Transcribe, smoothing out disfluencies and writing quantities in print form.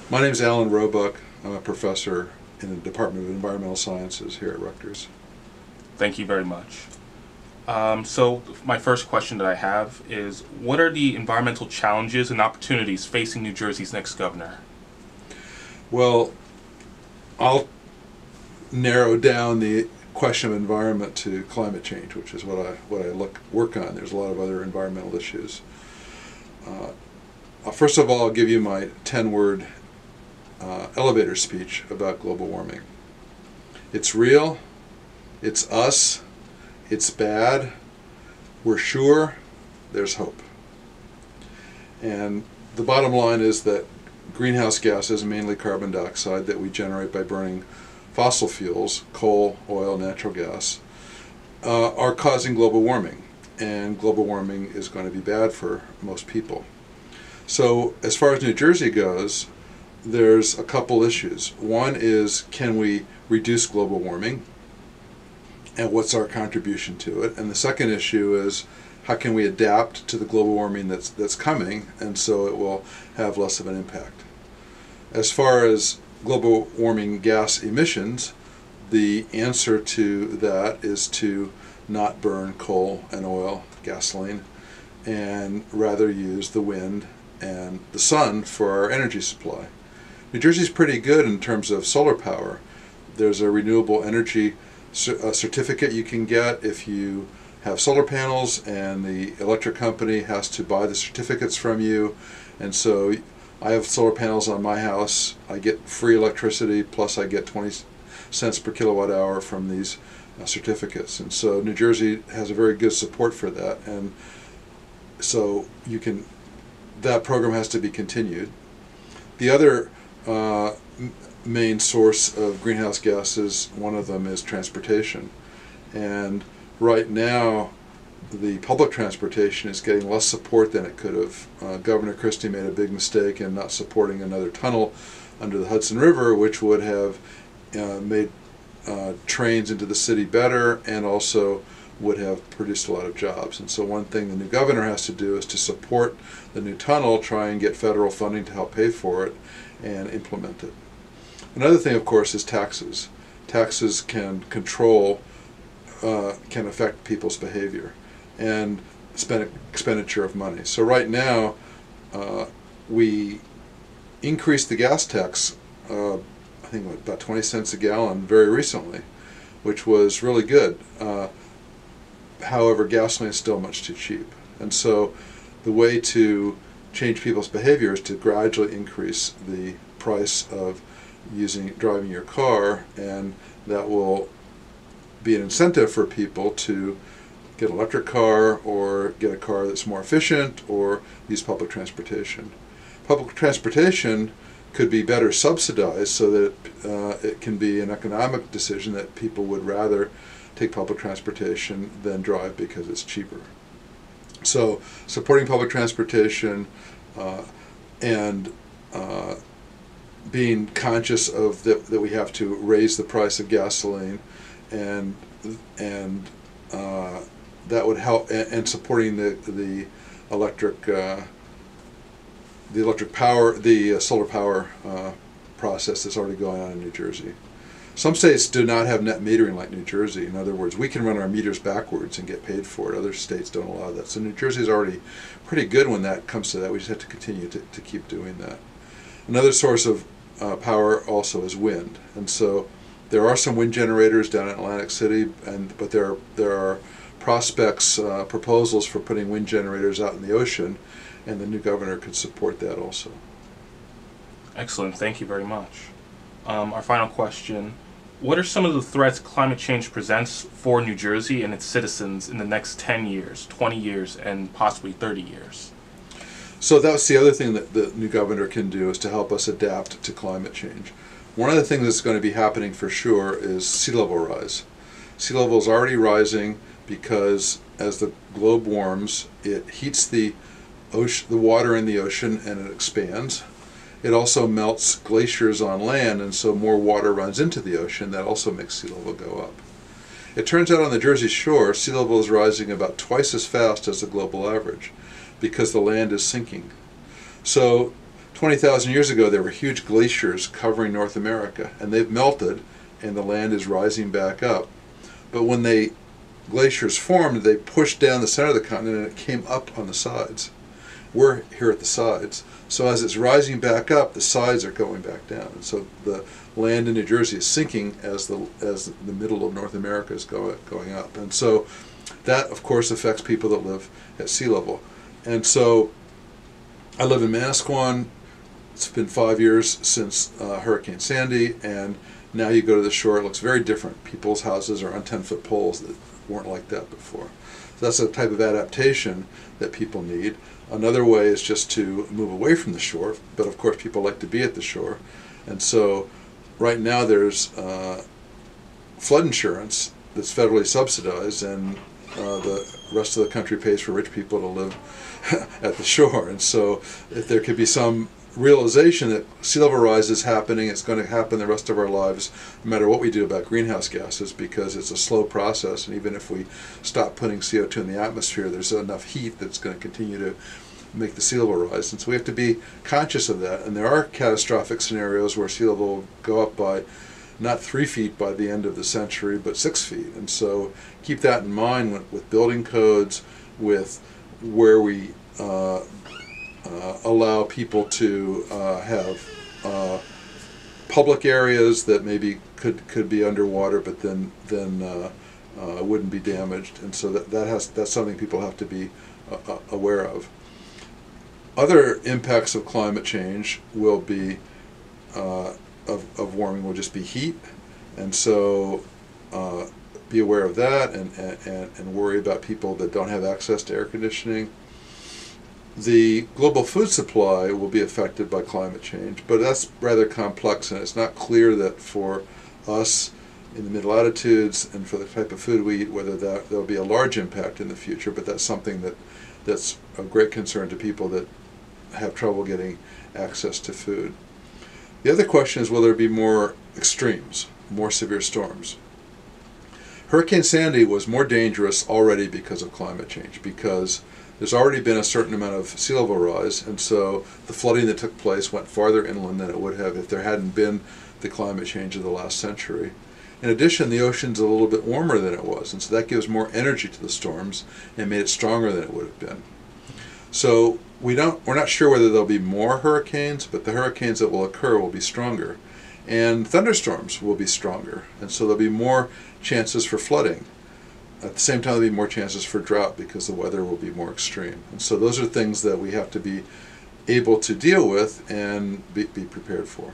My name is Alan Robock. I'm a professor in the Department of Environmental Sciences here at Rutgers. Thank you very much. So my first question that I have is, what are the environmental challenges and opportunities facing New Jersey's next governor? Well, I'll narrow down the question of environment to climate change, which is what I work on. There's a lot of other environmental issues. First of all, I'll give you my 10-word elevator speech about global warming. It's real, it's us, it's bad, we're sure, there's hope. And the bottom line is that greenhouse gases, mainly carbon dioxide, that we generate by burning fossil fuels, coal, oil, natural gas, are causing global warming. And global warming is going to be bad for most people. So as far as New Jersey goes, there's a couple issues. One is, can we reduce global warming? And what's our contribution to it? And the second issue is, how can we adapt to the global warming that's coming, and so it will have less of an impact? As far as global warming gas emissions, the answer to that is to not burn coal and oil, gasoline, and rather use the wind and the sun for our energy supply. New Jersey's pretty good in terms of solar power. There's a renewable energy certificate you can get if you have solar panels, and the electric company has to buy the certificates from you. And so I have solar panels on my house. I get free electricity, plus I get 20 cents per kilowatt hour from these certificates. And so New Jersey has a very good support for that. And so that program has to be continued. The other main source of greenhouse gases, one of them is transportation. And right now, the public transportation is getting less support than it could have. Governor Christie made a big mistake in not supporting another tunnel under the Hudson River, which would have made trains into the city better and also would have produced a lot of jobs. And so one thing the new governor has to do is to support the new tunnel, try and get federal funding to help pay for it, and implement it. Another thing, of course, is taxes. Taxes can affect people's behavior and expenditure of money. So right now, we increased the gas tax, I think about 20 cents a gallon very recently, which was really good. However, gasoline is still much too cheap. And so the way to change people's behavior is to gradually increase the price of driving your car, and that will be an incentive for people to get an electric car or get a car that's more efficient or use public transportation. Public transportation could be better subsidized so that it can be an economic decision that people would rather take public transportation than drive because it's cheaper. So supporting public transportation and being conscious of that we have to raise the price of gasoline, and that would help, and supporting the solar power process that's already going on in New Jersey. Some states do not have net metering like New Jersey. In other words, we can run our meters backwards and get paid for it. Other states don't allow that. So New Jersey is already pretty good when that comes to that. We just have to continue to keep doing that. Another source of power also is wind. And so there are some wind generators down in Atlantic City, but there are prospects, proposals for putting wind generators out in the ocean, and the new governor could support that also. Excellent. Thank you very much. Our final question, what are some of the threats climate change presents for New Jersey and its citizens in the next 10 years, 20 years, and possibly 30 years? So that's the other thing that the new governor can do, is to help us adapt to climate change. One of the things that's going to be happening for sure is sea level rise. Sea level is already rising because as the globe warms, it heats the water in the ocean and it expands. It also melts glaciers on land, and so more water runs into the ocean. That also makes sea level go up. It turns out on the Jersey Shore, sea level is rising about twice as fast as the global average because the land is sinking. So 20,000 years ago, there were huge glaciers covering North America, and they've melted, and the land is rising back up. But when glaciers formed, they pushed down the center of the continent, and it came up on the sides. We're here at the sides. So as it's rising back up, the sides are going back down. And so the land in New Jersey is sinking as the middle of North America is going up. And so that, of course, affects people that live at sea level. And so I live in Manasquan. It's been 5 years since Hurricane Sandy, and now you go to the shore, it looks very different. People's houses are on 10-foot poles that weren't like that before. So that's a type of adaptation that people need. Another way is just to move away from the shore, but of course people like to be at the shore. And so right now there's flood insurance that's federally subsidized, and the rest of the country pays for rich people to live at the shore. And so if there could be some realization that sea level rise is happening, it's going to happen the rest of our lives, no matter what we do about greenhouse gases, because it's a slow process, and even if we stop putting CO2 in the atmosphere, there's enough heat that's going to continue to make the sea level rise. And so we have to be conscious of that. And there are catastrophic scenarios where sea level will go up by not 3 feet by the end of the century, but 6 feet. And so keep that in mind with building codes, with where we allow people to have public areas that maybe could be underwater, but then wouldn't be damaged. And so that's something people have to be aware of. Other impacts of climate change will be of warming will just be heat, and so be aware of that, and worry about people that don't have access to air conditioning. The global food supply will be affected by climate change, but that's rather complex, and it's not clear that for us in the mid-latitudes and for the type of food we eat, whether there'll be a large impact in the future, but that's something that's of great concern to people that have trouble getting access to food. The other question is, will there be more extremes, more severe storms? Hurricane Sandy was more dangerous already because of climate change, because there's already been a certain amount of sea level rise, and so the flooding that took place went farther inland than it would have if there hadn't been the climate change of the last century. In addition, the ocean's a little bit warmer than it was, and so that gives more energy to the storms and made it stronger than it would have been. So we're not sure whether there'll be more hurricanes, but the hurricanes that will occur will be stronger. And thunderstorms will be stronger, and so there'll be more chances for flooding. At the same time, there'll be more chances for drought because the weather will be more extreme. And so those are things that we have to be able to deal with and be prepared for.